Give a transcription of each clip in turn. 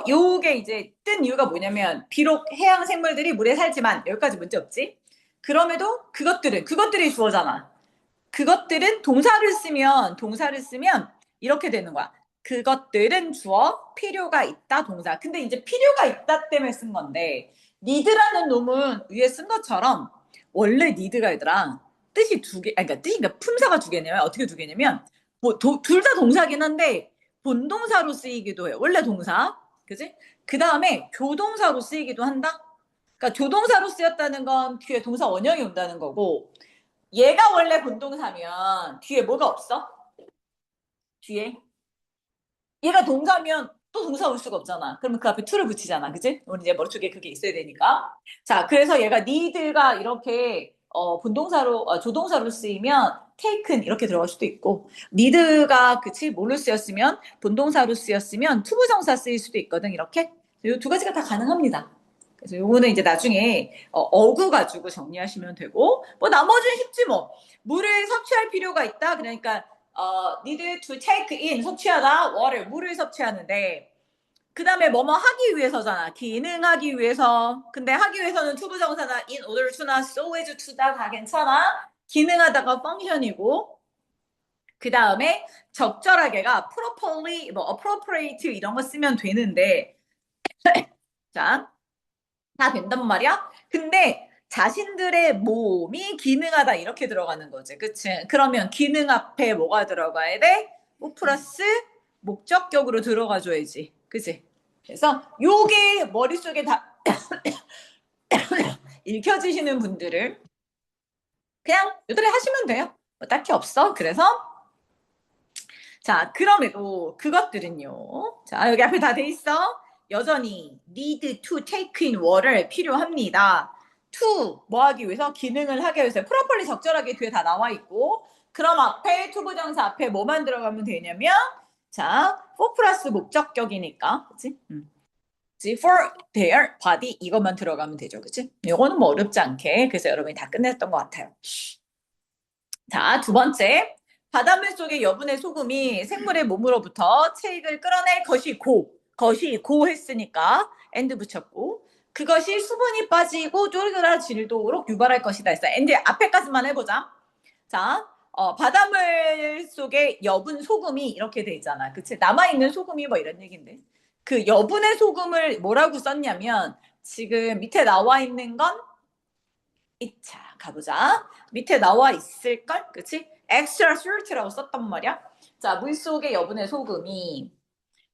요게 이제 뜬 이유가 뭐냐면, 비록 해양 생물들이 물에 살지만, 여기까지 문제 없지? 그럼에도 그것들이 주어잖아. 그것들은 동사를 쓰면 이렇게 되는 거야. 그것들은 주어, 필요가 있다, 동사. 근데 이제 필요가 있다 때문에 쓴 건데, 니드라는 놈은 위에 쓴 것처럼, 원래 니드가 얘들아, 뜻이 두 개, 아니, 그러니까 품사가 두 개냐면, 어떻게 두 개냐면, 뭐, 둘 다 동사긴 한데, 본동사로 쓰이기도 해. 원래 동사. 그지? 그 다음에 조동사로 쓰이기도 한다? 그러니까 조동사로 쓰였다는 건 뒤에 동사 원형이 온다는 거고, 얘가 원래 본동사면 뒤에 뭐가 없어? 뒤에 얘가 동사면 또 동사 올 수가 없잖아. 그러면 그 앞에 to를 붙이잖아. 그치? 우리 이제 머릿속에 그게 있어야 되니까. 자, 그래서 얘가 need가 이렇게 조동사로 쓰이면 taken 이렇게 들어갈 수도 있고, need가 그치? 뭘로 쓰였으면 본동사로 쓰였으면 투부정사 쓰일 수도 있거든. 이렇게 이 두 가지가 다 가능합니다. 그래서 요거는 이제 나중에 어구 가지고 정리하시면 되고, 뭐 나머지는 쉽지 뭐. 물을 섭취할 필요가 있다. 그러니까 need to take in 섭취하다 water 물을 섭취하는데, 그 다음에 뭐뭐 하기 위해서잖아. 기능하기 위해서. 근데 하기 위해서는 투부정사나 in order to나 so as to다 다 괜찮아. 기능하다가 function이고, 그 다음에 적절하게가 properly 뭐 appropriate 이런 거 쓰면 되는데, 자, 다 된단 말이야. 근데 자신들의 몸이 기능하다 이렇게 들어가는 거지. 그치? 그러면 기능 앞에 뭐가 들어가야 돼? 뭐 플러스 목적격으로 들어가줘야지. 그치? 그래서 요게 머릿속에 다 읽혀지시는 분들을 그냥 요대로 하시면 돼요. 뭐 딱히 없어. 그래서 자, 그럼에도 그것들은요. 자, 여기 앞에 다 돼 있어. 여전히 need to take in water 필요합니다. to 뭐 하기 위해서? 기능을 하기 위해서. properly 적절하게 뒤에 다 나와 있고, 그럼 앞에 to 부정사 앞에 뭐만 들어가면 되냐면, 자, for 플러스 목적격이니까, 그치? for their body 이것만 들어가면 되죠, 그치? 이거는 뭐 어렵지 않게 그래서 여러분이 다 끝냈던 것 같아요. 자, 두 번째. 바닷물 속의 여분의 소금이 생물의 몸으로부터 체액을 끌어낼 것이 고 했으니까 and 붙였고, 그것이 수분이 빠지고 쪼그라들도록 유발할 것이다 했어. and 앞에까지만 해보자. 자, 바닷물 속에 여분 소금이 이렇게 돼 있잖아. 그치? 남아있는 소금이 뭐 이런 얘기인데. 그 여분의 소금을 뭐라고 썼냐면, 지금 밑에 나와 있는 건, 자, 가보자. 밑에 나와 있을걸? 그치? extra salt라고 썼단 말이야. 자, 물속의 여분의 소금이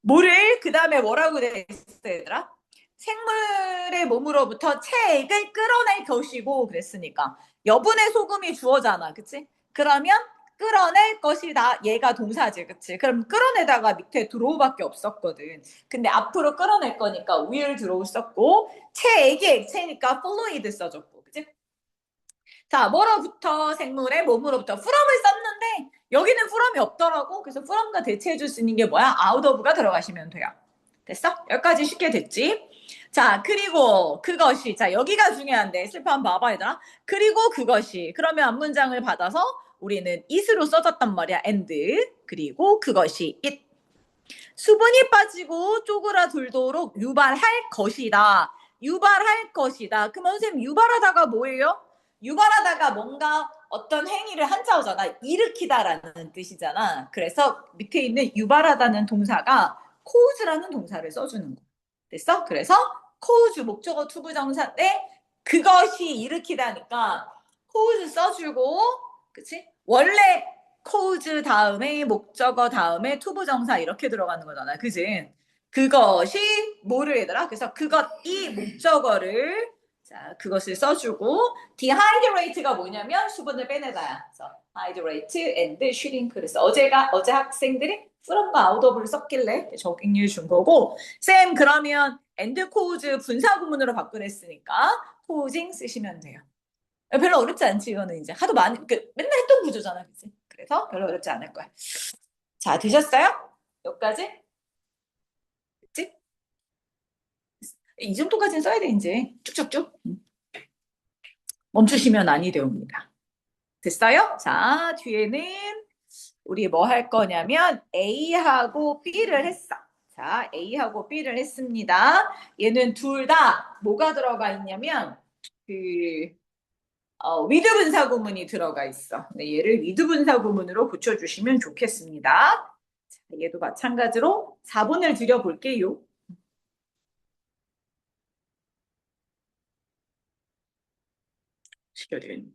물을 그 다음에 뭐라고 돼 있어, 얘들아? 생물의 몸으로부터 체액을 끌어낼 것이고 그랬으니까 여분의 소금이 주어잖아. 그치? 그러면 끌어낼 것이다. 얘가 동사지. 그치? 그럼 끌어내다가 밑에 들어오밖에 없었거든. 근데 앞으로 끌어낼 거니까 will 들어오 썼고, 체액이 액체니까 fluid 써줬고. 그치? 자, 뭐로부터 생물의 몸으로부터 from을 썼는데 여기는 from이 없더라고. 그래서 from과 대체해줄 수 있는 게 뭐야? out of가 들어가시면 돼요. 됐어? 여기까지 쉽게 됐지? 자, 그리고 그것이, 자, 여기가 중요한데 슬퍼 한번 봐봐 얘들아. 그리고 그것이, 그러면 앞문장을 받아서 우리는 it으로 써졌단 말이야. and 그리고 그것이 it 수분이 빠지고 쪼그라들도록 유발할 것이다. 유발할 것이다. 그러면 선생님 유발하다가 뭐예요? 유발하다가 뭔가 어떤 행위를 한자어잖아. 일으키다라는 뜻이잖아. 그래서 밑에 있는 유발하다는 동사가 cause라는 동사를 써주는 거. 됐어? 그래서 cause 목적어 투부정사인데 그것이 일으키다니까 cause 써주고, 그치? 원래 cause 다음에 목적어 다음에 투부정사 이렇게 들어가는 거잖아. 그지? 그것이 뭐를 얘들아? 그래서 그것이 목적어를, 자, 그것을 써주고, dehydrate가 뭐냐면 수분을 빼내다야. 그래서 hydrate and shrink. 그래서 어제 학생들이 from과 out of를 썼길래 적응해 준 거고, 쌤 그러면 and cause 분사 구문으로 바꾸랬으니까 causing 쓰시면 돼요. 별로 어렵지 않지. 이거는 이제 하도 많이 맨날 했던 구조잖아. 그치? 그래서 별로 어렵지 않을 거야. 자, 되셨어요? 여기까지? 됐지? 이 정도까지는 써야 돼 이제 쭉쭉쭉. 멈추시면 아니 되옵니다. 됐어요? 자, 뒤에는 우리 뭐 할 거냐면 A하고 B를 했어. 자, A하고 B를 했습니다. 얘는 둘 다 뭐가 들어가 있냐면 그 위드 분사 구문이 들어가 있어. 네, 얘를 위드 분사 구문으로 붙여주시면 좋겠습니다. 자, 얘도 마찬가지로 4번을 드려볼게요. 시켜드린.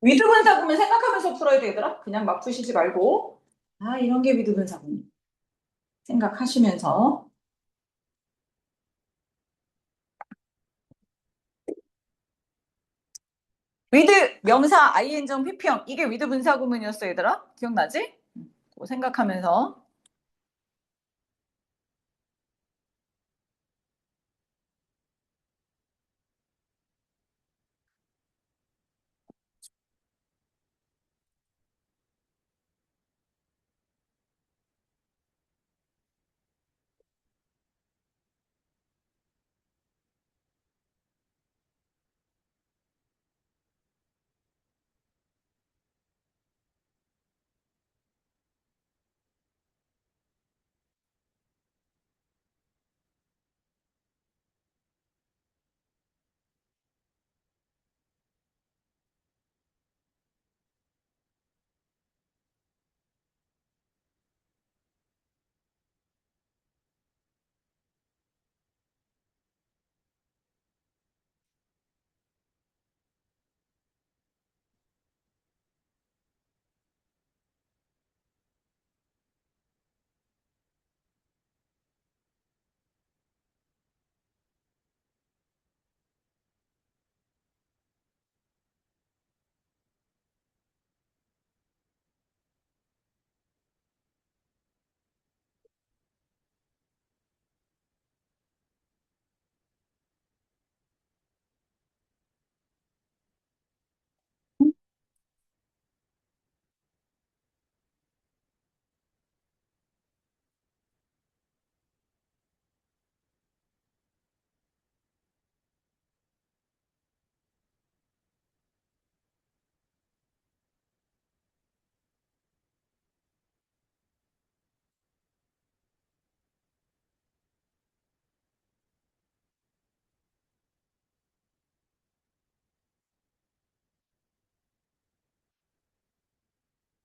위드 분사 구문 생각하면서 풀어야 되더라. 그냥 막 푸시지 말고. 아, 이런 게 위드 분사 구문. 생각하시면서. 위드 명사 ing정 pp형 이게 위드 분사 구문이었어 얘들아. 기억나지? 그거 생각하면서.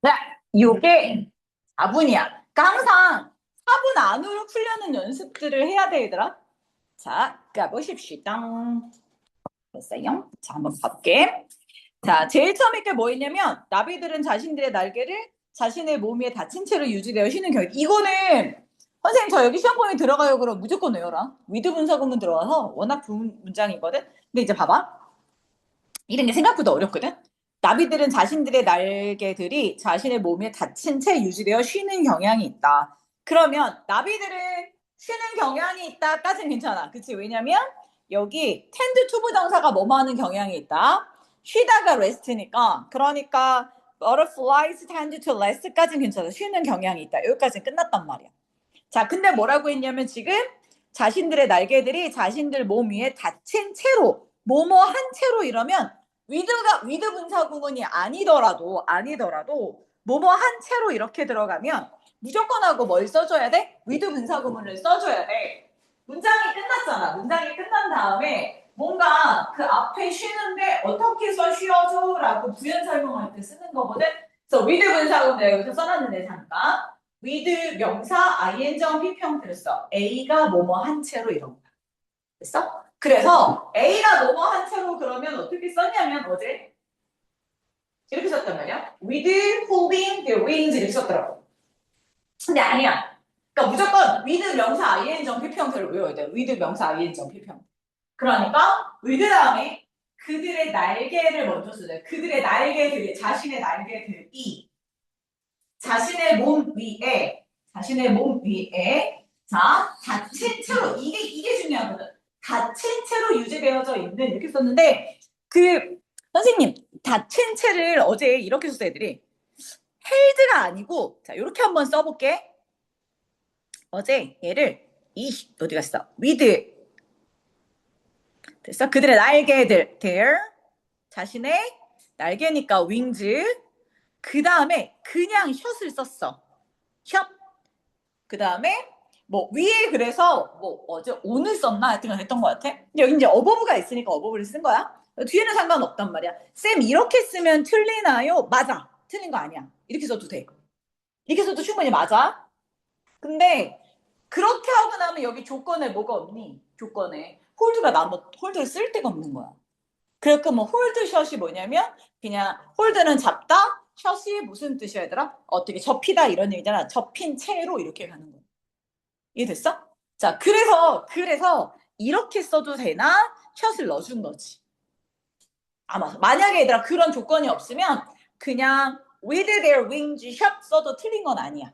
네, 이게 4분이야. 그러니까 항상 4분 안으로 풀려는 연습들을 해야 돼, 얘들아. 자, 가보십시다. 됐어요? 자, 한번 볼게. 자, 제일 처음에 게 뭐였냐면 나비들은 자신들의 날개를 자신의 몸 위에 닫힌 채로 유지되어 쉬는 경우. 이거는 선생님 저 여기 시험범위 들어가요. 그럼 무조건 외워라. 위드 분사구문 들어와서 워낙 좋은 문장이거든. 근데 이제 봐봐. 이런 게 생각보다 어렵거든. 나비들은 자신들의 날개들이 자신의 몸에 닫힌 채 유지되어 쉬는 경향이 있다. 그러면 나비들은 쉬는 경향이 있다까지는 괜찮아. 그치? 왜냐면 여기 tend to 부정사가 뭐뭐 하는 경향이 있다. 쉬다가 rest니까. 그러니까 butterflies tend to rest까지는 괜찮아. 쉬는 경향이 있다. 여기까지는 끝났단 말이야. 자, 근데 뭐라고 했냐면 지금 자신들의 날개들이 자신들 몸 위에 닫힌 채로 뭐뭐 한 채로 이러면 with 분사구문이 아니더라도 뭐뭐 한 채로 이렇게 들어가면 무조건 하고 뭘 써줘야 돼? with 분사구문을 써줘야 돼. 문장이 끝났잖아. 문장이 끝난 다음에 뭔가 그 앞에 쉬는데 어떻게 해서 쉬어줘? 라고 부연 설명할 때 쓰는 거거든. 그래서 with 분사구문 내가 여기서 써놨는데 잠깐. with 명사 ing형 피평들을 써. A가 뭐뭐 한 채로 이런 거야. 됐어? 그래서 A가 뭐뭐 한 채로 그러면 어떻게 썼냐면 어제 이렇게 썼단 말이야. with holding their wings 이렇게 썼더라고. 근데 아니야. 그러니까 무조건 with 명사 ing형 피평들을 외워야 돼. with 명사 ing형 피평. 그러니까 with 다음에 그들의 날개를 먼저 쓰자. 그들의 날개들이 자신의 날개들이 자신의 몸 위에 자 닫힌 채로 이게 중요하거든. 닫힌 채로 유지되어져 있는 이렇게 썼는데 그 선생님 닫힌 채를 어제 이렇게 썼어 애들이 헬드가 아니고 자 이렇게 한번 써볼게. 어제 얘를 어디 갔어? with 됐어? 그들의 날개들 their 자신의 날개니까 wings 그 다음에 그냥 숏을 썼어. 숏. 그 다음에 뭐 위에 그래서 뭐 어제 오늘 썼나 하여튼 했던 것 같아. 근데 여기 이제 어버브가 있으니까 어버브를 쓴 거야. 뒤에는 상관없단 말이야. 쌤 이렇게 쓰면 틀리나요? 맞아. 틀린 거 아니야. 이렇게 써도 돼. 이렇게 써도 충분히 맞아. 근데 그렇게 하고 나면 여기 조건에 뭐가 없니? 조건에 홀드를 쓸 데가 없는 거야. 그러니까 뭐 홀드 샷이 뭐냐면 그냥 홀드는 잡다, 샷이 무슨 뜻이야 얘들아? 어떻게 접히다 이런 얘기잖아. 접힌 채로 이렇게 가는 거야. 이해됐어? 자, 그래서 이렇게 써도 되나? 샷을 넣어준 거지. 아마 만약에 얘들아 그런 조건이 없으면 그냥 with their wings 샷 써도 틀린 건 아니야.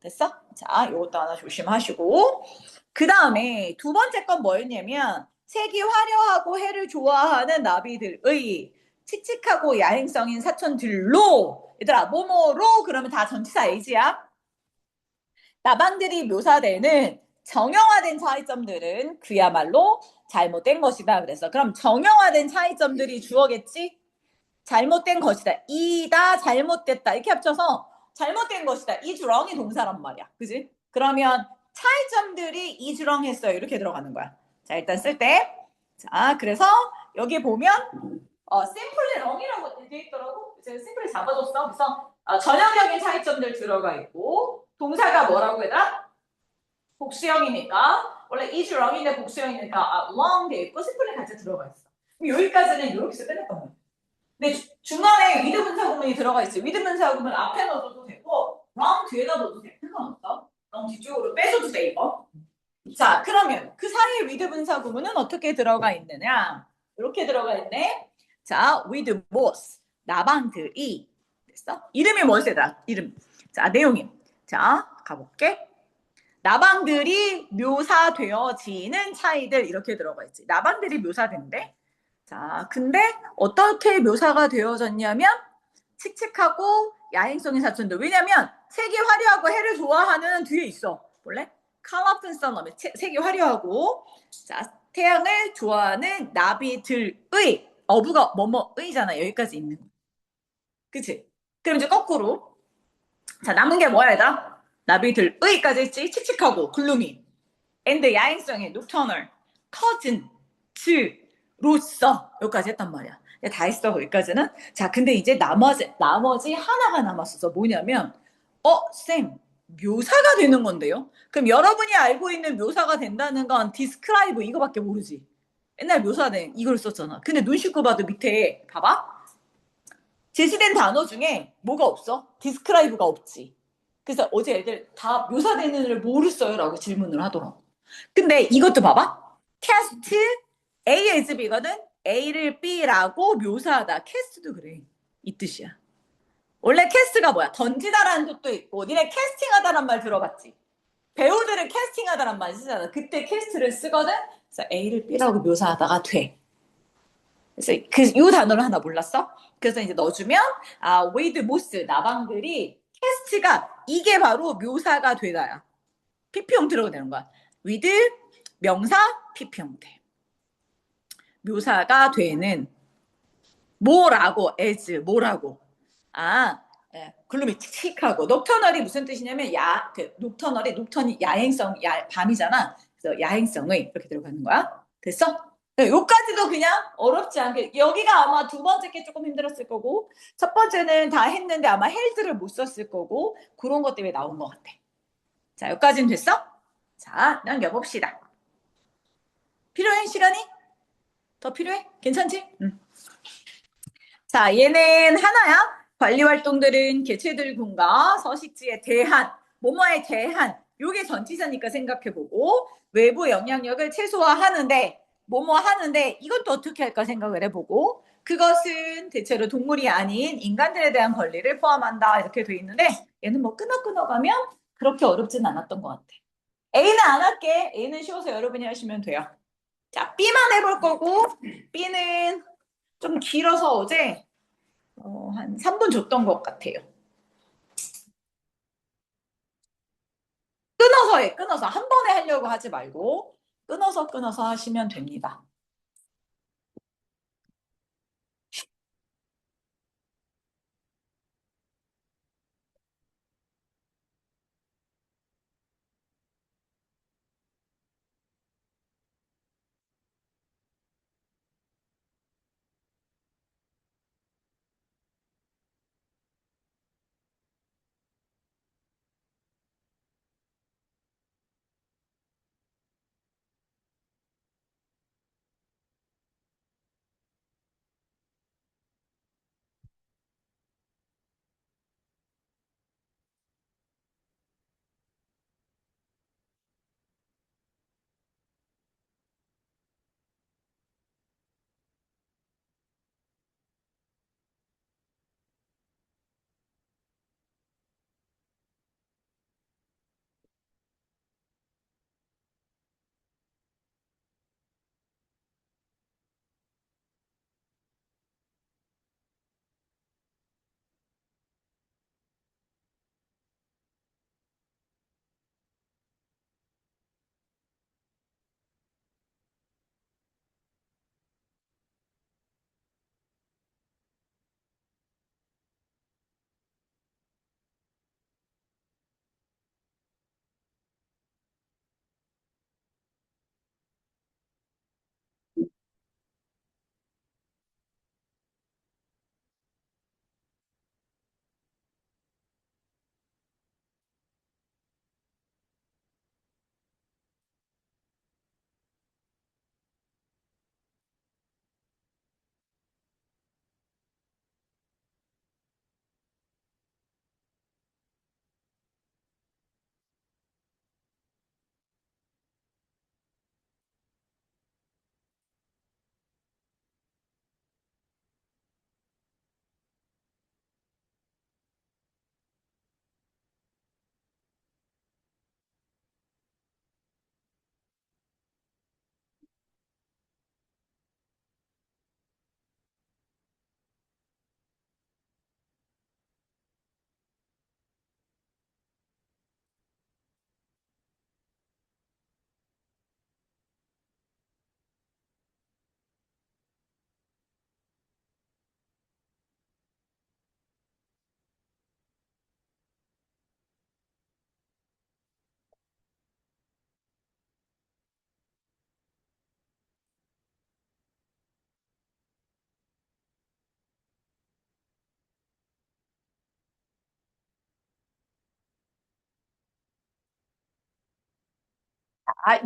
됐어? 자, 이것도 하나 조심하시고 그 다음에 두 번째 건 뭐였냐면 색이 화려하고 해를 좋아하는 나비들의 칙칙하고 야행성인 사촌들로 얘들아 뭐뭐로 그러면 다 전치사 H야. 나방들이 묘사되는 정형화된 차이점들은 그야말로 잘못된 것이다. 그래서 그럼 정형화된 차이점들이 주어겠지? 잘못된 것이다. 이다 잘못됐다. 이렇게 합쳐서 잘못된 것이다. 이주렁이 동사란 말이야. 그지? 그러면 차이점들이 이주렁했어요. 이렇게 들어가는 거야. 자, 일단 쓸 때. 자, 그래서 여기 보면 심플리 렁이라고 돼 있더라고. 이제 심플리 잡아줬어. 그래서 전형적인 차이점들 들어가 있고 동사가 뭐라고 해라? 복수형이니까 원래 이주렁인데 복수형이니까 long 돼 있고 심플리 같이 들어가 있어. 여기까지는 이렇게 해서 끝냈던 거야. 근데 중간에 with 분사구문이 들어가 있어요. with 분사구문 앞에 넣어도 되고 wrong 뒤에다 넣어도 돼. 상관없어. wrong 뒤쪽으로 빼줘도 돼 이거. 자, 그러면 그 사이에 with 분사구문은 어떻게 들어가 있느냐? 이렇게 들어가 있네. 자, with most 나방들이 됐어? 이름이 뭐였더라? 이름. 자, 내용이. 자, 가볼게. 나방들이 묘사되어지는 차이들 이렇게 들어가 있지. 나방들이 묘사된대. 자, 근데 어떻게 묘사가 되어졌냐면 칙칙하고 야행성인 사촌들. 왜냐면 색이 화려하고 해를 좋아하는 뒤에 있어. 볼래? colorful sun 색이 화려하고 자 태양을 좋아하는 나비들의 어부가 뭐뭐의잖아. 여기까지 있는 거. 그치? 그럼 이제 거꾸로 자 남은 게 뭐야 얘들아? 나비들의까지 있지. 칙칙하고 글루미 and 야행성의 nocturnal cousin 로써 여기까지 했단 말이야. 다 했어 거기까지는. 자 근데 이제 나머지 하나가 남았어. 뭐냐면 쌤 묘사가 되는 건데요. 그럼 여러분이 알고 있는 묘사가 된다는 건 describe 이거밖에 모르지. 옛날 묘사된 이걸 썼잖아. 근데 눈 씻고 봐도 밑에 봐봐. 제시된 단어 중에 뭐가 없어? describe가 없지. 그래서 어제 애들 다 묘사되는 을 뭐를 써요? 라고 질문을 하더라고. 근데 이것도 봐봐. cast A as B거든. A를 B라고 묘사하다. 캐스트도 그래. 이 뜻이야. 원래 캐스트가 뭐야? 던지다라는 뜻도 있고, 니네 캐스팅하다란 말 들어봤지? 배우들은 캐스팅하다란 말 쓰잖아. 그때 캐스트를 쓰거든? 그래서 A를 B라고 묘사하다가 돼. 그래서 요 단어를 하나 몰랐어? 그래서 이제 넣어주면, 웨이드 모스, 나방들이 캐스트가 이게 바로 묘사가 되다야. PP 형태로 되는 거야. with 명사 PP 형태. 묘사가 되는 뭐라고 as 뭐라고 글루미 칙칙하고 녹터널이 무슨 뜻이냐면 녹턴이 야행성 밤이잖아. 그래서 야행성의 이렇게 들어가는 거야. 됐어? 네, 요까지도 그냥 어렵지 않게 여기가 아마 두 번째 게 조금 힘들었을 거고 첫 번째는 다 했는데 아마 헬드를 못 썼을 거고 그런 것 때문에 나온 것 같아. 자, 여기까지는 됐어? 자, 넘겨봅시다. 필요해 시간이? 더 필요해? 괜찮지? 응. 자, 얘는 하나야. 관리 활동들은 개체들군과 서식지에 대한, 뭐뭐에 대한, 요게 전치사니까 생각해보고, 외부 영향력을 최소화하는데, 뭐뭐 하는데, 이건 또 어떻게 할까 생각을 해보고, 그것은 대체로 동물이 아닌 인간들에 대한 권리를 포함한다. 이렇게 돼 있는데, 얘는 뭐 끊어 가면 그렇게 어렵진 않았던 것 같아. A는 안 할게. A는 쉬워서 여러분이 하시면 돼요. 자, B만 해볼 거고, B는 좀 길어서 어제 한 3분 줬던 것 같아요. 끊어서 해, 끊어서. 한 번에 하려고 하지 말고, 끊어서 하시면 됩니다.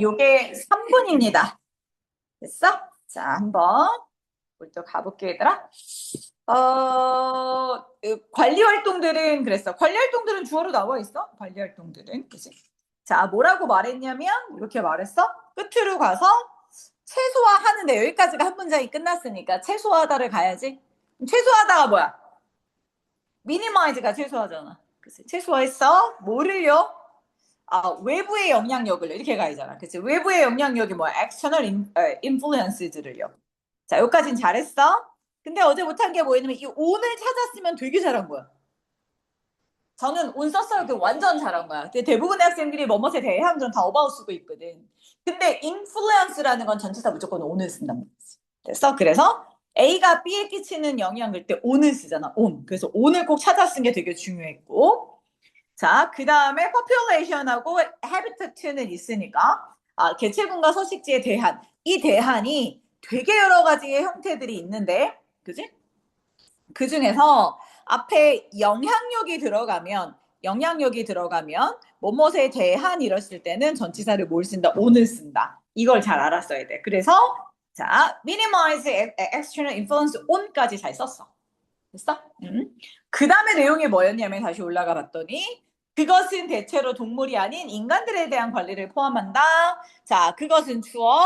요게 3분입니다. 됐어? 자, 한번 우리 또 가볼게, 얘들아. 관리 활동들은 그랬어. 관리 활동들은 주어로 나와 있어. 관리 활동들은. 그치? 자, 뭐라고 말했냐면, 이렇게 말했어. 끝으로 가서 최소화하는데 여기까지가 한 문장이 끝났으니까 최소화하다를 가야지. 최소화하다가 뭐야? minimize가 최소화잖아. 그치? 최소화했어? 뭐를요? 외부의 영향력을 이렇게 가야잖아. 그치? 외부의 영향력이 뭐야? external influences들을요. 자, 여기까진 잘했어. 근데 어제 못한 게 뭐였냐면 이 on을 찾았으면 되게 잘한 거야. 저는 온 썼어요. 그 완전 잘한 거야. 근데 대부분의 학생들이 뭐뭇에 대한 건 다 어바웃 쓰고 있거든. 근데 influence라는 건 전치사 무조건 on을 쓴단 말이지. 됐어? 그래서 A가 B에 끼치는 영향일 때 on을 쓰잖아. on. 그래서 on을 꼭 찾아 쓴 게 되게 중요했고. 자, 그 다음에 population하고 habitat는 있으니까 개체군과 서식지에 대한 이 대한이 되게 여러 가지의 형태들이 있는데, 그지? 그 중에서 앞에 영향력이 들어가면 뭐뭇에 대한 이랬을 때는 전치사를 뭘 쓴다? on을 쓴다. 이걸 잘 알았어야 돼. 그래서 자, minimize external influence on까지 잘 썼어. 됐어? 그 다음에 내용이 뭐였냐면 다시 올라가 봤더니 그것은 대체로 동물이 아닌 인간들에 대한 관리를 포함한다. 자, 그것은 주어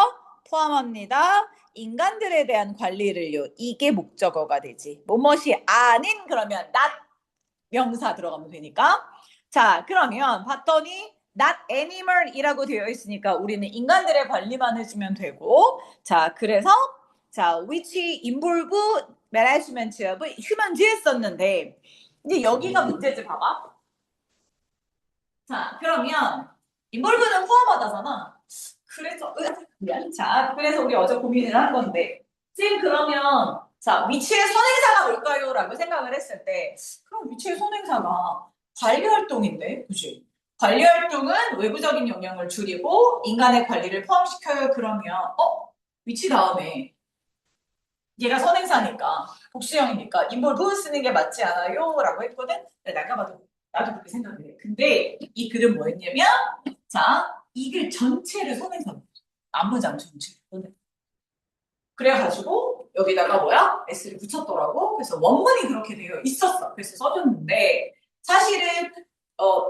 포함합니다. 인간들에 대한 관리를요. 이게 목적어가 되지. 뭐뭇이 아닌 그러면 not 명사 들어가면 되니까. 자, 그러면 봤더니 not animal이라고 되어 있으니까 우리는 인간들의 관리만 해주면 되고. 자, 그래서 자, which involve management of human지 했었는데 이제 여기가 문제지 봐봐. 자, 그러면 involve는 포함하다잖아. 그래서 미안. 자, 그래서 우리 어제 고민을 한 건데 지금 그러면 자, 위치의 선행사가 뭘까요? 라고 생각을 했을 때 그럼 위치의 선행사가 관리활동인데 그치? 관리활동은 외부적인 영향을 줄이고 인간의 관리를 포함시켜요. 그러면 위치 다음에 얘가 선행사니까 복수형이니까 인볼브 쓰는 게 맞지 않아요? 라고 했거든. 근데 내가 봐도 나도 그렇게 생각해. 근데 이 글은 뭐였냐면 자, 이 글 전체를 선행사로 안무장 전체. 그래가지고 여기다가 뭐야? S를 붙였더라고. 그래서 원문이 그렇게 되어 있었어. 그래서 써줬는데 사실은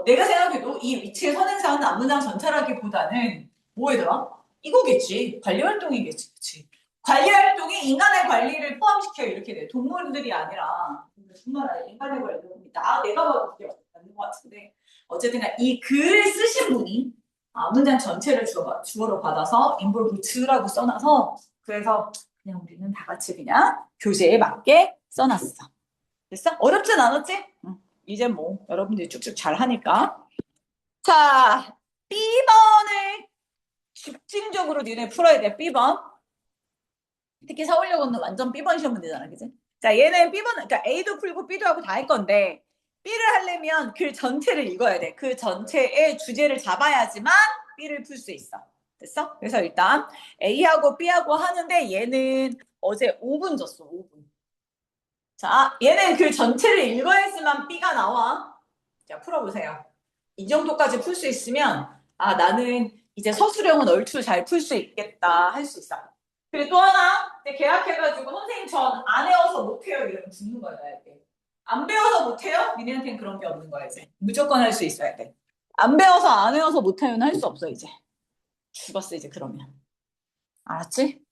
내가 생각해도 이 위치의 선행사는 안문장 전체라기보다는 뭐더라? 이거겠지. 관리활동이겠지. 그치? 관리활동이 인간의 관리를 포함시켜 이렇게 돼. 동물들이 아니라 정말 아니라 인간의 관리입니다. 내가 봐도 그게 맞는 것 같은데 어쨌든 이 글을 쓰신 분이 문장 전체를 주어로 받아서 involved라고 써놔서 그래서 그냥 우리는 다 같이 그냥 교재에 맞게 써놨어. 됐어? 어렵진 않았지? 응. 이제 뭐 여러분들이 쭉쭉 잘 하니까. 자, B번을 집중적으로 니네 풀어야 돼. B번. 특히 서울여고는 완전 B번 시험 문제잖아, 그지? 자, 얘는 B번, 그러니까 A도 풀고 B도 하고 다 할 건데 B를 하려면 글 전체를 읽어야 돼. 그 전체의 주제를 잡아야지만 B를 풀 수 있어. 됐어? 그래서 일단 A하고 B하고 하는데 얘는 어제 5분 줬어, 5분. 자, 얘는 글 전체를 읽어야지만 B가 나와. 자, 풀어보세요. 이 정도까지 풀 수 있으면 나는 이제 서술형은 얼추 잘 풀 수 있겠다 할 수 있어. 그리고 또 하나 이제 계약해가지고 선생님 전 안 외워서 못해요 이러면 죽는 거야 이게. 안 배워서 못해요? 니네한테는 그런 게 없는 거야 이제. 무조건 할 수 있어야 돼. 안 배워서 안 외워서 못해요는 할 수 없어 이제. 죽었어 이제 그러면. 알았지?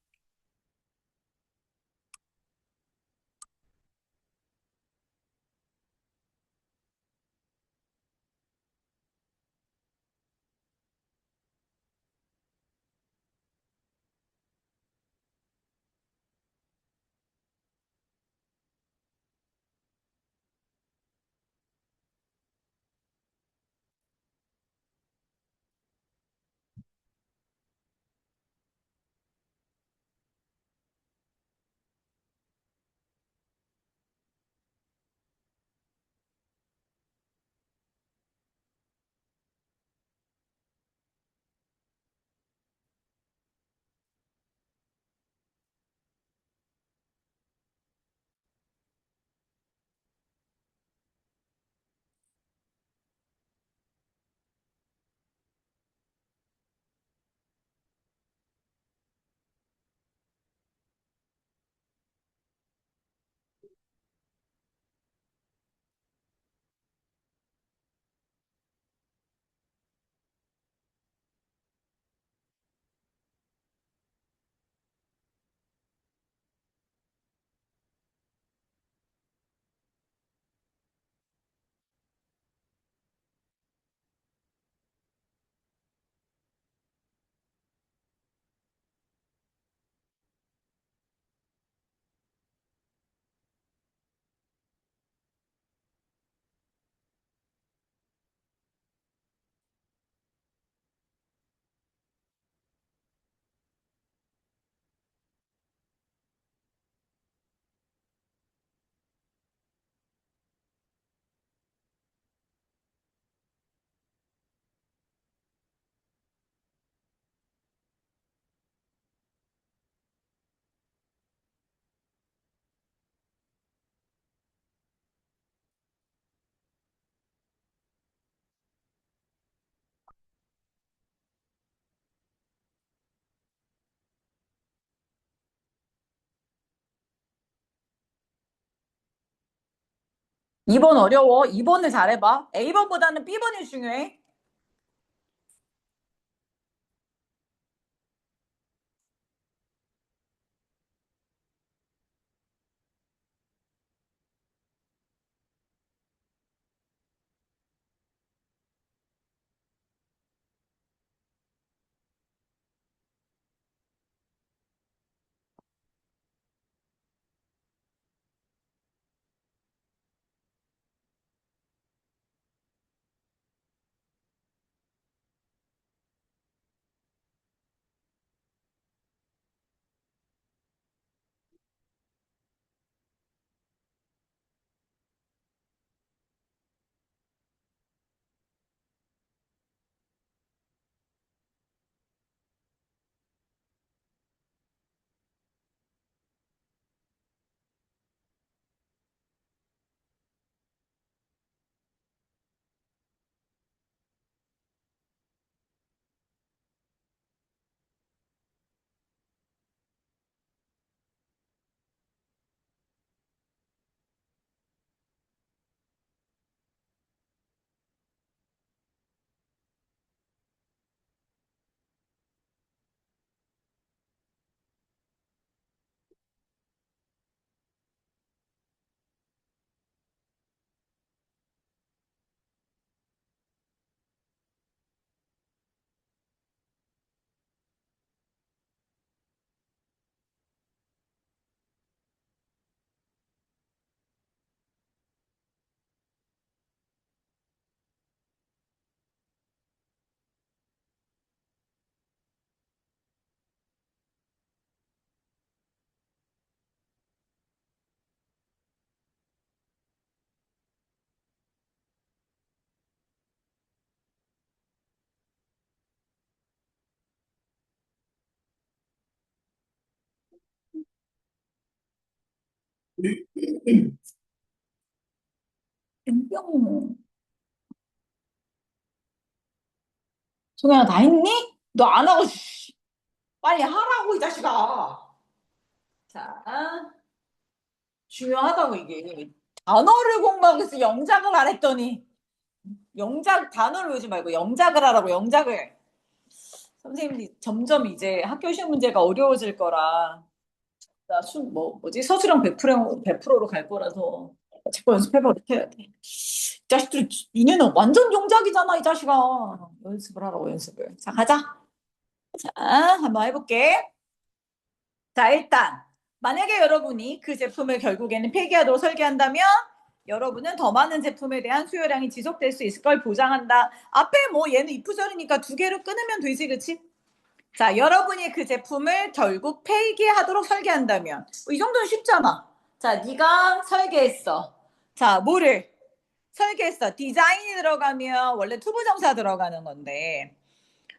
2번 어려워. 2번을 잘해봐. A번보다는 B번이 중요해. 뿅. 송현아 다 했니? 너 안 하고 빨리 하라고 이 자식아. 자, 중요하다고 이게. 단어를 공부하고 있어. 영작을 안 했더니. 영작 단어를 외우지 말고 영작을 하라고 영작을. 선생님이 점점 이제 학교 시험 문제가 어려워질 거라. 뭐지? 서술형 100%로 갈 거라서 자꾸 연습해봐. 이렇게 해야 돼. 이 자식들, 니네는 완전 영작이잖아, 이 자식아. 연습을 하라고, 연습을. 자, 가자. 자, 한번 해볼게. 자, 일단, 만약에 여러분이 그 제품을 결국에는 폐기하도록 설계한다면, 여러분은 더 많은 제품에 대한 수요량이 지속될 수 있을 걸 보장한다. 앞에 뭐 얘는 이프절이니까 두 개를 끊으면 되지, 그치? 자, 여러분이 그 제품을 결국 폐기하도록 설계한다면 이 정도는 쉽잖아. 자, 네가 설계했어. 자, 뭐를 설계했어? 디자인이 들어가면 원래 투부정사 들어가는 건데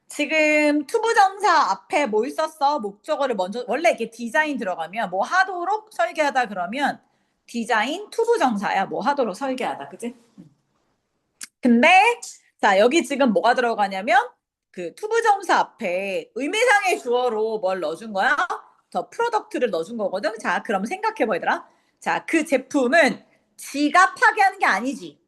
지금 투부정사 앞에 뭘 썼어? 목적어를 먼저 원래 이렇게 디자인 들어가면 뭐 하도록 설계하다 그러면 디자인 투부정사야. 뭐 하도록 설계하다. 그치? 근데 자, 여기 지금 뭐가 들어가냐면 그 투부정사 앞에 의미상의 주어로 뭘 넣어준 거야? 더 프로덕트를 넣어준 거거든. 자, 그럼 생각해봐, 얘들아. 자, 그 제품은 지가 파괴하는 게 아니지.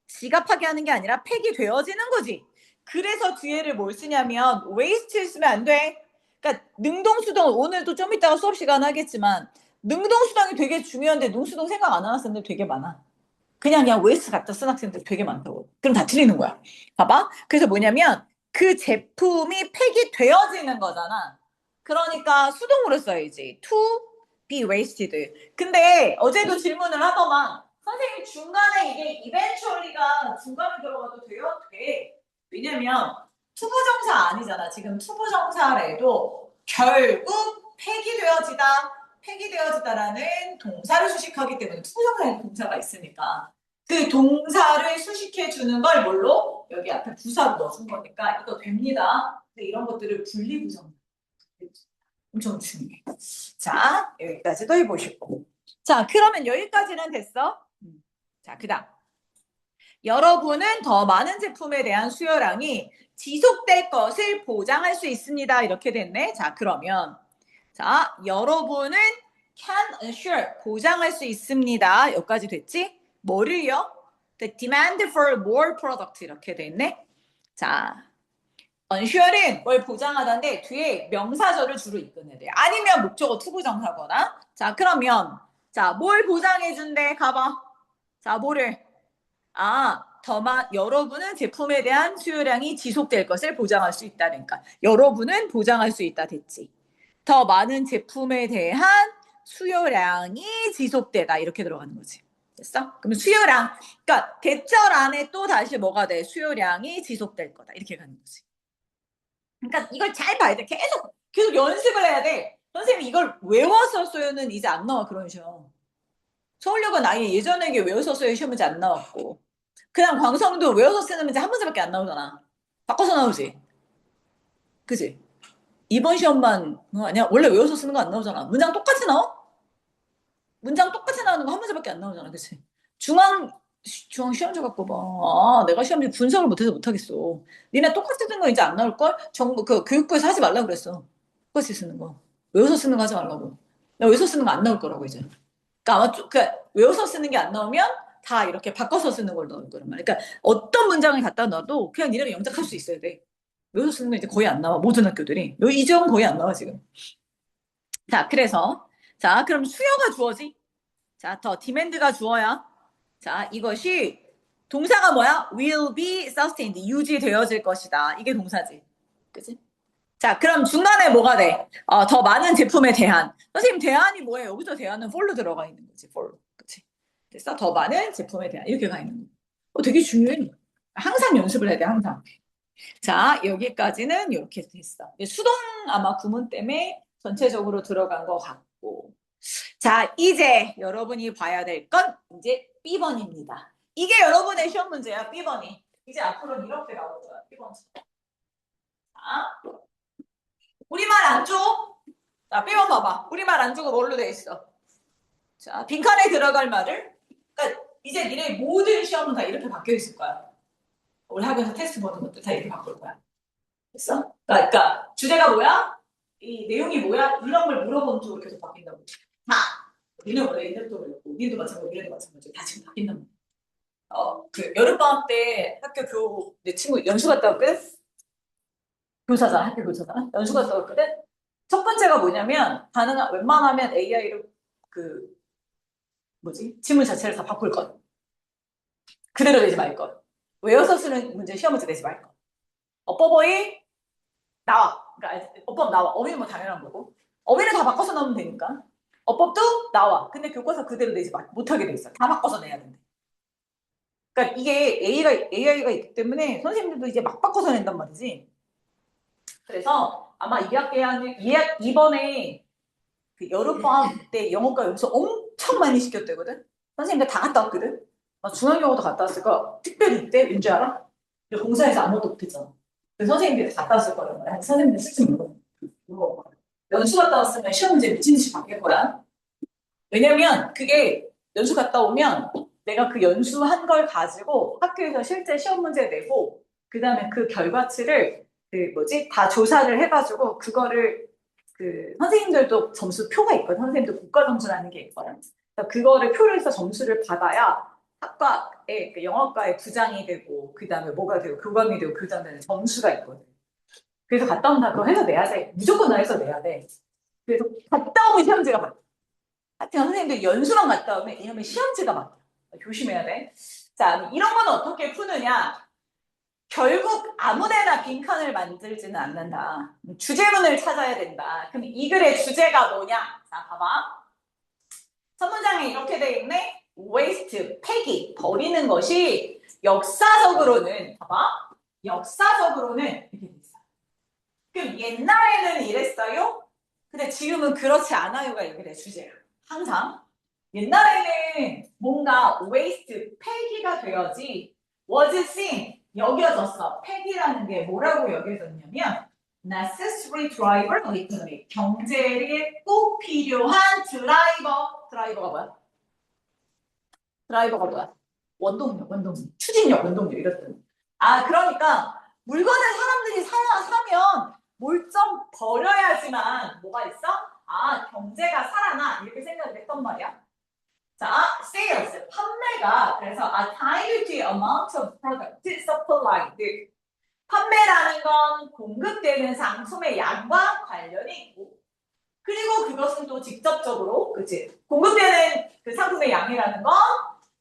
지가 파괴하는 게 아니라 폐기되어지는 거지. 그래서 뒤에를 뭘 쓰냐면 waste를 쓰면 안 돼. 그러니까 능동수동 오늘도 좀 이따가 수업 시간 하겠지만 능동수동이 되게 중요한데 능수동 생각 안 하는 학생들 되게 많아. 그냥 웨이스 갖다 쓴 학생들 되게 많다고. 그럼 다 틀리는 거야. 봐봐. 그래서 뭐냐면 그 제품이 폐기되어지는 거잖아. 그러니까 수동으로 써야지. To be wasted. 근데 어제도 질문을 하더만 선생님 중간에 이게 eventually가 중간에 들어가도 돼요? 돼. 왜냐면 투부정사 아니잖아. 지금 투부정사래도 결국 폐기되어지다라는 동사를 수식하기 때문에 투부정사에 동사가 있으니까 그 동사를 수식해 주는 걸 뭘로? 여기 앞에 부사로 넣어준 거니까 이거 됩니다. 근데 이런 것들을 분리부정 엄청 중요해. 자, 여기까지도 해보시고. 자, 그러면 여기까지는 됐어? 자, 그 다음. 여러분은 더 많은 제품에 대한 수요량이 지속될 것을 보장할 수 있습니다. 이렇게 됐네. 자, 그러면 자, 여러분은 can assure 보장할 수 있습니다. 여기까지 됐지? 뭐를요? The demand for more product 이렇게 돼 있네. 자, ensure는 뭘 보장하다인데 뒤에 명사절을 주로 이끄는 애. 아니면 목적어 투부정사거나. 자, 그러면 자, 뭘 보장해 준대? 가봐. 자, 뭐를? 여러분은 제품에 대한 수요량이 지속될 것을 보장할 수 있다니까. 여러분은 보장할 수 있다 됐지. 더 많은 제품에 대한 수요량이 지속되다 이렇게 들어가는 거지. 됐어? 그러면 수요량, 그러니까 대절 안에 또 다시 뭐가 돼? 수요량이 지속될 거다 이렇게 가는 거지. 그러니까 이걸 잘 봐야 돼. 계속 연습을 해야 돼. 선생님 이걸 외웠었어요는 이제 안 나와 그런 시험. 서울역은 아예 예전에 외웠었어요 시험 문제 안 나왔고. 그냥 광성도 외워서 쓰는 문제 한 문제밖에 안 나오잖아. 바꿔서 나오지. 그지? 이번 시험만 그거 아니야? 원래 외워서 쓰는 거 안 나오잖아. 문장 똑같이 나와? 문장 똑같이 나오는 거 한 문제밖에 안 나오잖아. 그치? 중앙 시험지 갖고 봐. 내가 시험지 분석을 못해서 못하겠어. 니네 똑같이 쓰는 거 이제 안 나올걸? 정부, 교육부에서 하지 말라고 그랬어. 똑같이 쓰는 거. 외워서 쓰는 거 하지 말라고. 나 외워서 쓰는 거 안 나올 거라고, 이제. 그러니까 외워서 쓰는 게 안 나오면 다 이렇게 바꿔서 쓰는 걸 넣을 거란 말이야. 그러니까 어떤 문장을 갖다 놔도 그냥 니네가 영작할 수 있어야 돼. 외워서 쓰는 거 이제 거의 안 나와. 모든 학교들이. 이 지역은 거의 안 나와, 지금. 자, 그럼 수요가 주어지. 자, 더 디맨드가 주어야. 자, 이것이 동사가 뭐야? will be sustained. 유지되어질 것이다. 이게 동사지. 그치? 자, 그럼 중간에 뭐가 돼? 더 많은 제품에 대한. 선생님, 대안이 뭐예요? 여기서 대안은 for로 들어가 있는 거지. for. 그치? 됐어? 더 많은 제품에 대한. 이렇게 가 있는 거. 되게 중요해. 항상 연습을 해야 돼, 항상. 자, 여기까지는 이렇게 됐어. 수동 아마 구문 때문에 전체적으로 들어간 것 같고. 자, 이제 여러분이 봐야 될 건 이제 B번입니다. 이게 여러분의 시험 문제야, B번이. 이제 앞으로는 이렇게 나올 거야, B번. 자, 우리말 안 줘? 자, B번 봐봐. 우리말 안 주고 뭘로 돼 있어? 자, 빈칸에 들어갈 말을. 그러니까 이제 니네 모든 시험은 다 이렇게 바뀌어 있을 거야. 우리 학교에서 테스트 보는 것도 다 이렇게 바꿀 거야. 됐어? 그러니까 주제가 뭐야? 이 내용이 뭐야? 이런 걸 물어본 쪽으로 계속 바뀐다고. 니는 원래 인터뷰도 그랬고, 니도 마찬가지고, 니네도 마찬가지고, 다 지금 바뀐단 말이야. 여름방학 때 내 친구 연수 갔다 왔거든? 교사잖아, 학교 교사잖아? 연수 갔다 왔거든? 첫 번째가 뭐냐면, 웬만하면 AI로 지문 자체를 다 바꿀 것. 그대로 내지 말 것. 외워서 쓰는 문제, 시험 문제 내지 말 것. 어버버이 나와. 그러니까 어법 나와. 어휘는 뭐 당연한 거고. 어휘는 다 바꿔서 넣으면 되니까. 어법도 나와. 근데 교과서 그대로 내지 못하게 돼 있어. 다 바꿔서 내야 된대. 그러니까 이게 AI가 있기 때문에 선생님들도 이제 막 바꿔서 낸단 말이지. 그래서 아마 이번에 그 여름방학 때 영어과 연수 엄청 많이 시켰대거든. 선생님들 다 갔다 왔거든. 중앙영어도 갔다 왔을까? 특별히 이때 왠지 알아? 공사에서 아무것도 못했잖아. 선생님들이 갔다 왔을 거란 말이야. 선생님들 실수 이거 연수 갔다 왔으면 시험 문제 미친 듯이 바뀔 거야. 왜냐면 그게 연수 갔다 오면 내가 그 연수한 걸 가지고 학교에서 실제 시험 문제 내고 그 다음에 그 결과치를 다 조사를 해가지고 그거를 선생님들도 점수 표가 있거든. 선생님도 국가 점수라는 게 있거든. 그거를 표를 해서 점수를 받아야 학과에 영어과에 부장이 되고 그 다음에 뭐가 되고 교감이 되고 그 다음에 점수가 있거든. 그래서 갔다 온다 그거 해서 내야 돼. 무조건 나 해서 내야 돼. 그래서 갔다 오면 시험지가 바뀌어. 하여튼 선생님들 연수만 갔다 오면 이놈의 시험지가 바뀌어. 조심해야 돼. 자, 이런 건 어떻게 푸느냐? 결국 아무데나 빈칸을 만들지는 않는다. 주제문을 찾아야 된다. 그럼 이 글의 주제가 뭐냐? 자, 봐봐. 첫 문장에 이렇게 돼 있네. waste, 폐기, 버리는 것이 역사적으로는 봐봐. 역사적으로는 이렇게 돼 있어. 그럼 옛날에는 이랬어요? 근데 지금은 그렇지 않아요가 여기 내 주제야. 항상. 옛날에는 뭔가 waste, 폐기가 되어지 was seen, 여겨졌어. 폐기라는 게 뭐라고 여겨졌냐면 necessary driver of economy, 경제에 꼭 필요한 드라이버가 뭐야? 드라이버가 뭐야? 원동력, 추진력, 원동력 이랬더니. 그러니까 물건을 사람들이 사면 뭘 좀 버려야지만 뭐가 있어? 경제가 살아나 이렇게 생각을 했단 말이야. 자, sales, 판매가 그래서 a tied to amount of product supplied. 판매라는 건 공급되는 상품의 양과 관련이 있고, 그리고 그것은 또 직접적으로, 그치? 공급되는 그 상품의 양이라는 건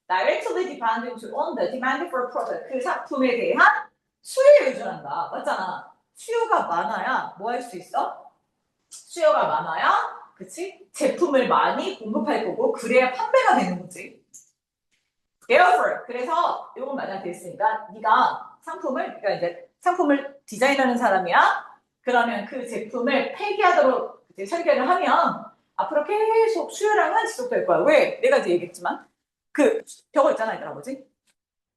directly dependent on the demand for product. 그 상품에 대한 수요에 의존한다. 맞잖아. 수요가 많아야 뭐 할 수 있어? 수요가 많아야, 그치? 제품을 많이 공급할 거고, 그래야 판매가 되는 거지. Therefore, 그래서 이건 만약 됐으니까 네가 상품을, 그러니까 이제 상품을 디자인하는 사람이야. 그러면 그 제품을 폐기하도록 이제 설계를 하면 앞으로 계속 수요량은 지속될 거야. 왜? 내가 이제 얘기했지만 그 저거 있잖아, 얘들아, 뭐지?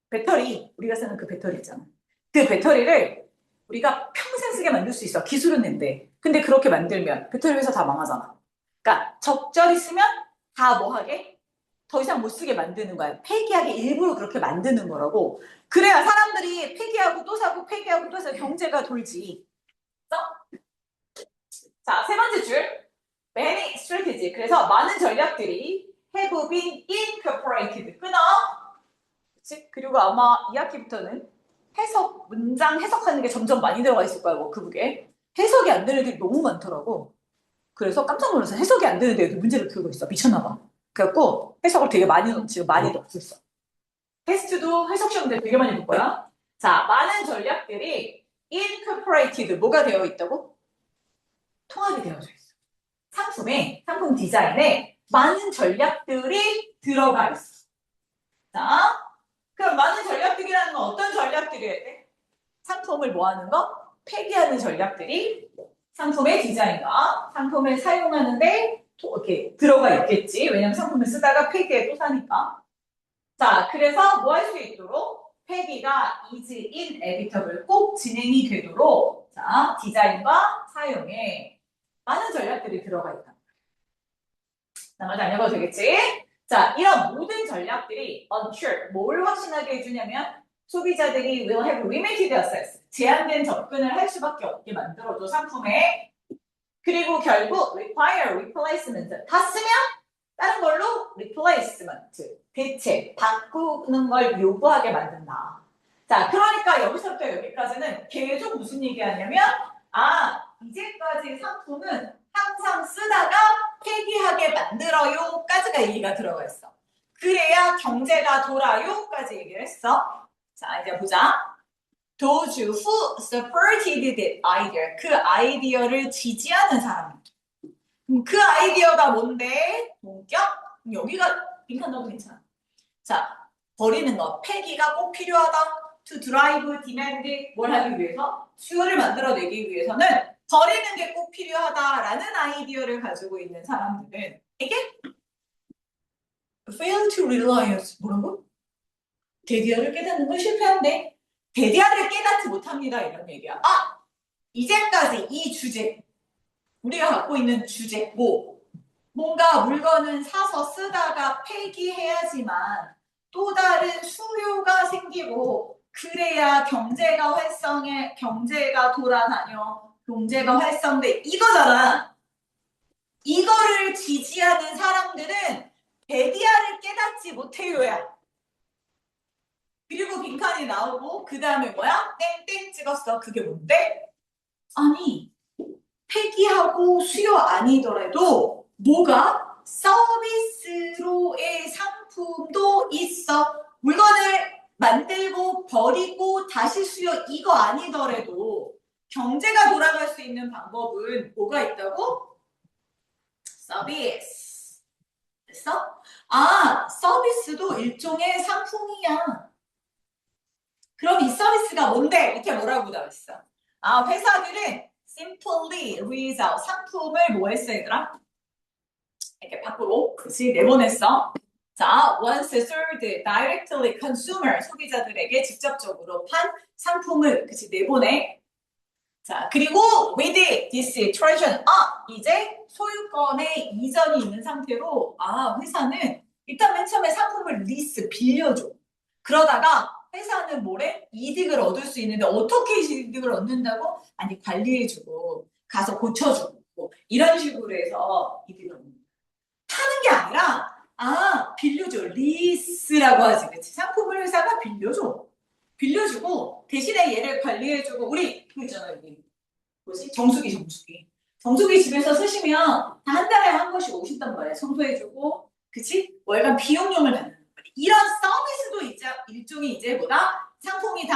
배터리, 우리가 쓰는 그 배터리 있잖아. 그 배터리를 우리가 평생 쓰게 만들 수 있어. 기술은 낸데. 근데 그렇게 만들면 배터리 회사 다 망하잖아. 그러니까 적절히 쓰면 다 뭐 하게? 더 이상 못 쓰게 만드는 거야. 폐기하게 일부러 그렇게 만드는 거라고. 그래야 사람들이 폐기하고 또 사고 폐기하고 또 사고 경제가 돌지. 자, 세 번째 줄. Many strategy. 그래서 많은 전략들이 have been incorporated. 끊어. 그치? 그리고 아마 2학기부터는 해석, 문장 해석하는 게 점점 많이 들어가 있을 거야, 워크북에. 해석이 안 되는 애들이 너무 많더라고. 그래서 깜짝 놀라서 해석이 안 되는데 여기 문제를 풀고 있어. 미쳤나봐. 그래갖고 해석을 되게 많이, 지금 많이 넣고 있어. 테스트도 해석 시험들 되게 많이 볼 거야. 자, 많은 전략들이 incorporated, 뭐가 되어 있다고? 통합이 되어져 있어. 상품에, 상품 디자인에 많은 전략들이 들어가 있어. 자, 그럼 많은 전략들이라는 건 어떤 전략들이어야 돼? 상품을 뭐 하는 거? 폐기하는 전략들이 상품의 디자인과 상품을 사용하는데 이렇게 들어가 있겠지. 왜냐면 상품을 쓰다가 폐기해 또 사니까. 자, 그래서 뭐 할 수 있도록 폐기가 is inevitable, 꼭 진행이 되도록 자, 디자인과 사용에 많은 전략들이 들어가 있다. 나머지 안 읽어도 되겠지? 자, 이런 모든 전략들이 unsure, 뭘 확신하게 해주냐면 소비자들이 will have limited access, 제한된 접근을 할 수밖에 없게 만들어줘, 상품에. 그리고 결국 require replacement, 다 쓰면 다른 걸로 replacement, 대체, 바꾸는 걸 요구하게 만든다. 자, 그러니까 여기서부터 여기까지는 계속 무슨 얘기하냐면 이제까지 상품은 항상 쓰다가 폐기하게 만들어요까지가 얘기가 들어가 있어. 그래야 경제가 돌아요까지 얘기를 했어. 자, 이제 보자. Those who supported that idea. 그 아이디어를 지지하는 사람. 그 아이디어가 뭔데? 본격? 여기가 빈칸 넣어도 괜찮아. 자, 버리는 거. 폐기가 꼭 필요하다. To drive demand. 뭘 하기 위해서? 수요를 만들어내기 위해서는 버리는 게 꼭 필요하다라는 아이디어를 가지고 있는 사람들은 이게 fail to realize. 뭐라고? 대디아를 깨닫는 건 실패한데 대디아를 깨닫지 못합니다. 이런 얘기야. 이제까지 이 주제, 우리가 갖고 있는 주제, 뭔가 물건은 사서 쓰다가 폐기해야지만 또 다른 수요가 생기고 그래야 경제가 활성해, 경제가 돌아다녀, 경제가 활성돼, 이거잖아. 이거를 지지하는 사람들은 베디아를 깨닫지 못해요야. 그리고 빈칸이 나오고 그 다음에 뭐야? 땡땡 찍었어. 그게 뭔데? 아니, 폐기하고 수요 아니더라도 뭐가? 서비스로의 상품도 있어. 물건을 만들고 버리고 다시 수요 이거 아니더라도 경제가 돌아갈 수 있는 방법은 뭐가 있다고? 서비스. 됐어? 서비스도 일종의 상품이야. 그럼 이 서비스가 뭔데? 이렇게 뭐라고 나와 있어? 회사들은 simply resell, 상품을 뭐 했어, 얘들아? 이렇게 밖으로, 그치? 내보냈어. 자, once sold directly consumer, 소비자들에게 직접적으로 판 상품을, 그치? 내보내. 자, 그리고 with this transaction, 이제 소유권의 이전이 있는 상태로, 회사는 일단 맨 처음에 상품을 리스, 빌려줘. 그러다가 회사는 뭐래? 이득을 얻을 수 있는데 어떻게 이득을 얻는다고? 아니, 관리해주고 가서 고쳐주고 이런 식으로 해서 이득을 얻는 거야. 파는 게 아니라 빌려줘. 리스라고 하지. 그치? 상품을 회사가 빌려줘. 빌려주고 대신에 얘를 관리해주고 우리 그 있잖아 여기 뭐지? 정수기 집에서 쓰시면 한 달에 한 번씩 오신단 말이야. 청소해주고 그치? 월간 비용용을 받는 거야. 이런 서비스도 이제 일종의 이제 뭐다? 상품이다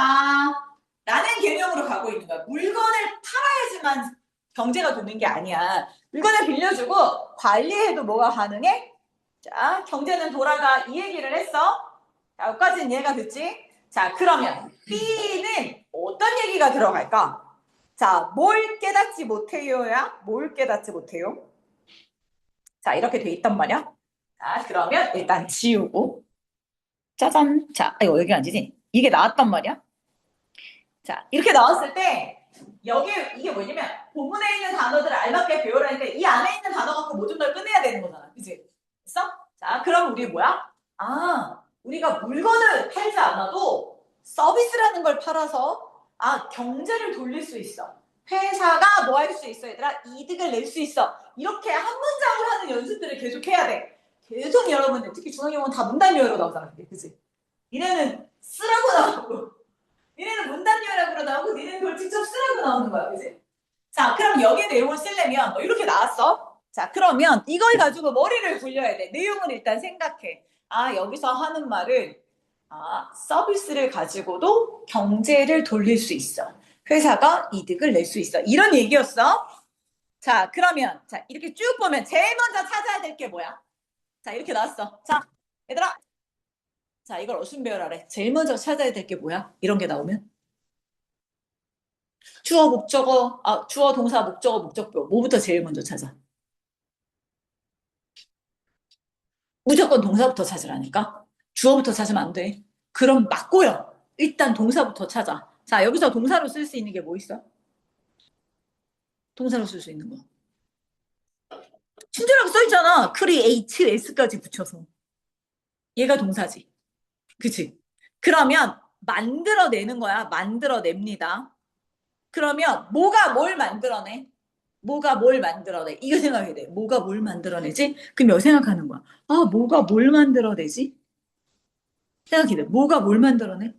라는 개념으로 가고 있는 거야. 물건을 팔아야지만 경제가 도는 게 아니야. 물건을 빌려주고 관리해도 뭐가 가능해? 자, 경제는 돌아가 이 얘기를 했어. 자, 여기까지는 이해가 됐지? 자, 그러면 B는 어떤 얘기가 들어갈까? 자, 뭘 깨닫지 못해요야? 뭘 깨닫지 못해요? 자, 이렇게 돼 있단 말이야. 자, 그러면 일단 지우고. 짜잔. 자, 이거 여기 아니지? 이게 나왔단 말이야. 자, 이렇게 나왔을 때 여기 이게 뭐냐면 본문에 있는 단어들을 알맞게 배우라니까 이 안에 있는 단어 갖고 모든 걸 끝내야 되는 거잖아. 그치? 됐어? 자, 그럼 우리 뭐야? 우리가 물건을 팔지 않아도 서비스라는 걸 팔아서 경제를 돌릴 수 있어. 회사가 뭐 할 수 있어, 얘들아? 이득을 낼 수 있어. 이렇게 한 문장을 하는 연습들을 계속 해야 돼. 계속 여러분들, 특히 중앙영어는 다 문단유어로 나오잖아. 그치? 니네는 쓰라고 나오고, 니네는 문단유어라고 나오고, 니네는 그걸 직접 쓰라고 나오는 거야. 그치? 자, 그럼 여기 내용을 쓰려면 이렇게 나왔어. 자, 그러면 이걸 가지고 머리를 굴려야 돼. 내용을 일단 생각해. 여기서 하는 말은 서비스를 가지고도 경제를 돌릴 수 있어. 회사가 이득을 낼 수 있어. 이런 얘기였어. 자, 그러면 자, 이렇게 쭉 보면 제일 먼저 찾아야 될 게 뭐야? 자, 이렇게 나왔어. 자, 얘들아. 자, 이걸 어순 배열하래. 제일 먼저 찾아야 될 게 뭐야? 이런 게 나오면. 주어, 목적어, 주어, 동사, 목적어, 목적표. 뭐부터 제일 먼저 찾아? 무조건 동사부터 찾으라니까? 주어부터 찾으면 안 돼. 그럼 맞고요. 일단 동사부터 찾아. 자, 여기서 동사로 쓸 수 있는 게 뭐 있어? 동사로 쓸 수 있는 거. 친절하게 써있잖아. create, s까지 붙여서. 얘가 동사지. 그치? 그러면 만들어내는 거야. 만들어냅니다. 그러면 뭐가 뭘 만들어내? 뭐가 뭘 만들어내? 이거 생각해야 돼. 뭐가 뭘 만들어내지? 그럼 여 생각하는 거야. 뭐가 뭘 만들어내지? 생각해 돼. 뭐가 뭘 만들어내?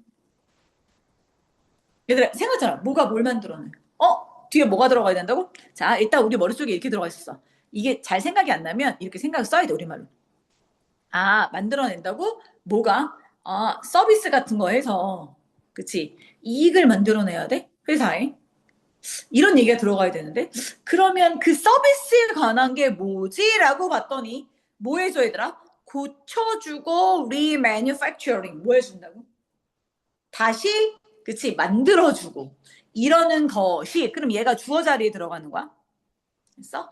얘들아, 생각하잖아. 뭐가 뭘 만들어내? 뒤에 뭐가 들어가야 된다고? 자, 일단 우리 머릿속에 이렇게 들어가 있었어. 이게 잘 생각이 안 나면 이렇게 생각을 써야 돼, 우리말로. 만들어낸다고? 뭐가? 서비스 같은 거 해서, 그치? 이익을 만들어내야 돼? 회사에. 이런 얘기가 들어가야 되는데, 그러면 그 서비스에 관한 게 뭐지? 라고 봤더니, 뭐 해줘, 얘들아? 고쳐주고, 리매뉴팩처링. 뭐 해준다고? 다시, 그치? 만들어주고. 이러는 것이, 그럼 얘가 주어 자리에 들어가는 거야? 됐어?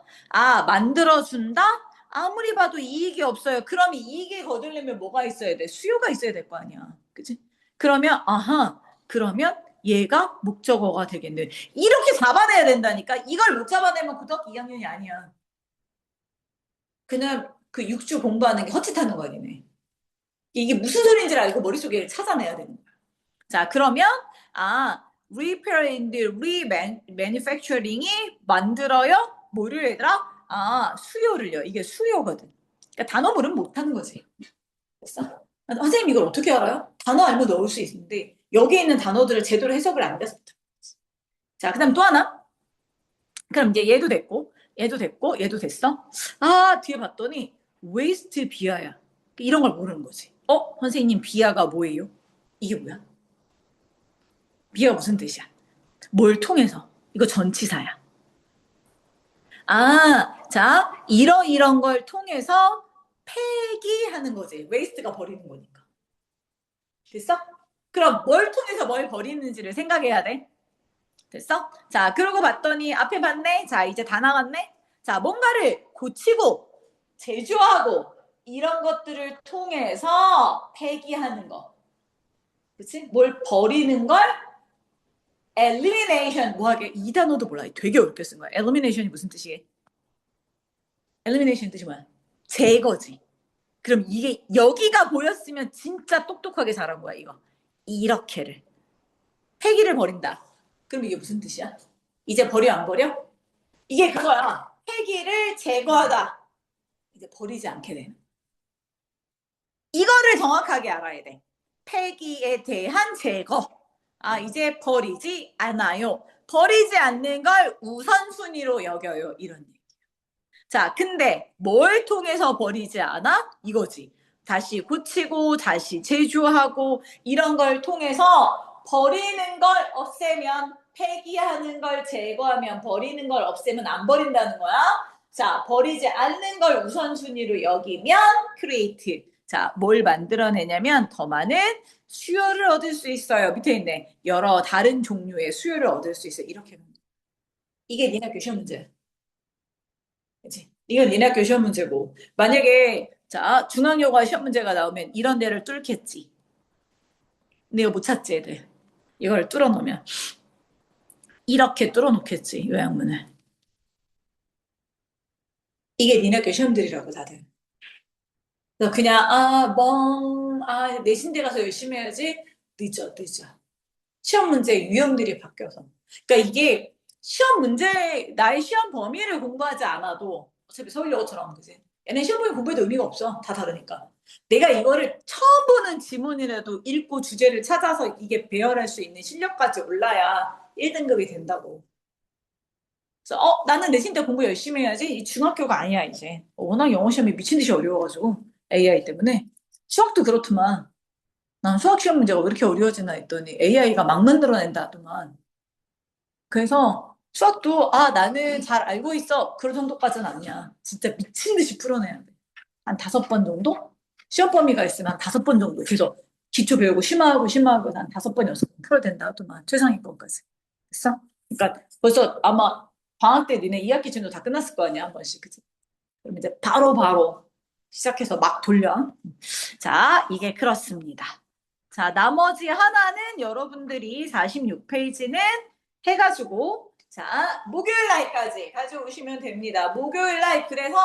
만들어준다? 아무리 봐도 이익이 없어요. 그럼 이익이 거두려면 뭐가 있어야 돼? 수요가 있어야 될 거 아니야. 그치? 그러면, 그러면 얘가 목적어가 되겠네. 이렇게 잡아내야 된다니까? 이걸 못 잡아내면 고등학교 2학년이 아니야. 그냥 그 6주 공부하는 게 헛짓하는 거야, 니네. 이게 무슨 소리인지를 알고 머릿속에 찾아내야 되는 거야. 자, 그러면, repair and remanufacturing이 만들어요? 뭐를 얘들아? 수요를요. 이게 수요거든. 그러니까 단어물은 못하는 거지. 됐어? 선생님 이걸 어떻게 알아요? 단어 알고 넣을 수 있는데 여기에 있는 단어들을 제대로 해석을 안 돼서. 자, 그 다음 또 하나. 그럼 이제 얘도 됐고, 얘도 됐고, 얘도 됐어. 뒤에 봤더니 waste 비하야. 이런 걸 모르는 거지. 선생님 비하가 뭐예요? 이게 뭐야? 비하가 무슨 뜻이야? 뭘 통해서? 이거 전치사야. 자, 이런 걸 통해서 폐기하는 거지. 웨이스트가 버리는 거니까. 됐어? 그럼 뭘 통해서 뭘 버리는지를 생각해야 돼. 됐어? 자, 그러고 봤더니 앞에 봤네? 자, 이제 다 나갔네? 자, 뭔가를 고치고 제조하고 이런 것들을 통해서 폐기하는 거. 그치? 뭘 버리는 걸 elimination 뭐하게 이 단어도 몰라. 되게 어렵게 쓴 거야. elimination이 무슨 뜻이게? elimination 뜻이 뭐야? 제거지. 그럼 이게 여기가 보였으면 진짜 똑똑하게 잘한 거야, 이거. 이렇게를. 폐기를 버린다. 그럼 이게 무슨 뜻이야? 이제 버려 안 버려? 이게 그거야. 폐기를 제거하다. 이제 버리지 않게 되는. 이거를 정확하게 알아야 돼. 폐기에 대한 제거. 아, 이제 버리지 않아요. 버리지 않는 걸 우선순위로 여겨요. 이런 얘기. 자, 근데 뭘 통해서 버리지 않아? 이거지. 다시 고치고, 다시 제조하고, 이런 걸 통해서 버리는 걸 없애면, 폐기하는 걸 제거하면, 버리는 걸 없애면 안 버린다는 거야. 자, 버리지 않는 걸 우선순위로 여기면, create. 자, 뭘 만들어내냐면, 더 많은 수요를 얻을 수 있어요. 밑에 있네. 여러 다른 종류의 수요를 얻을 수 있어요. 이렇게. 이게 니네 학교 시험 문제. 그치? 이건 니네 학교 시험 문제고. 만약에, 자, 중앙여가 시험 문제가 나오면 이런 데를 뚫겠지. 근데 이거 못 찾지, 애들. 이걸 뚫어놓으면. 이렇게 뚫어놓겠지, 요양문을. 이게 니네 학교 시험들이라고, 다들. 그래서 그냥, 내신대 가서 열심히 해야지. 늦어. 시험 문제 유형들이 바뀌어서. 그러니까 이게 시험 문제, 나의 시험 범위를 공부하지 않아도 어차피 서울여고처럼, 그지? 얘네 시험 범위 공부해도 의미가 없어. 다 다르니까. 내가 이거를 처음 보는 지문이라도 읽고 주제를 찾아서 이게 배열할 수 있는 실력까지 올라야 1등급이 된다고. 그래서 나는 내신 때 공부 열심히 해야지. 이 중학교가 아니야, 이제. 워낙 영어 시험이 미친 듯이 어려워가지고 AI 때문에. 수학도 그렇더만. 난 수학 시험 문제가 왜 이렇게 어려워지나 했더니 AI가 막 만들어낸다 하더만. 그래서 수학도 나는 잘 알고 있어. 그런 정도까지는 아니야. 진짜 미친 듯이 풀어내야 돼. 한 5번 정도? 시험 범위가 있으면 한 5번 정도. 그래서 기초 배우고 심화하고 한 5번, 6번 풀어야 된다 하더만. 최상위권까지. 됐어? 그러니까 벌써 아마 방학 때 니네 2학기 진도 다 끝났을 거 아니야, 한 번씩. 그치? 그럼 이제 바로 시작해서 막 돌려. 자, 이게 그렇습니다. 자, 나머지 하나는 여러분들이 46페이지는 해가지고, 자, 목요일 날까지 가져오시면 됩니다. 목요일 날, 그래서,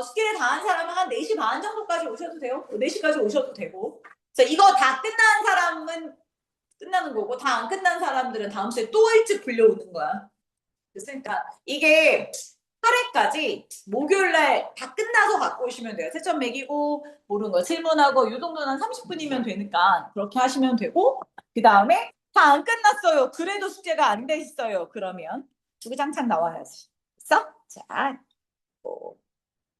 숙제를 다 한 사람은 한 4시 반 정도까지 오셔도 돼요. 4시까지 오셔도 되고. 자, 이거 다 끝난 사람은 끝나는 거고, 다 안 끝난 사람들은 다음 주에 또 일찍 불려오는 거야. 그러니까 이게 8회까지 목요일 날 다 끝나서 갖고 오시면 돼요. 채점 매기고 모르는 거 질문하고 이 정도는 한 30분이면 되니까 그렇게 하시면 되고 그 다음에 다 안 끝났어요. 그래도 숙제가 안 돼 있어요. 그러면 주구장창 나와야지. 됐어? 자,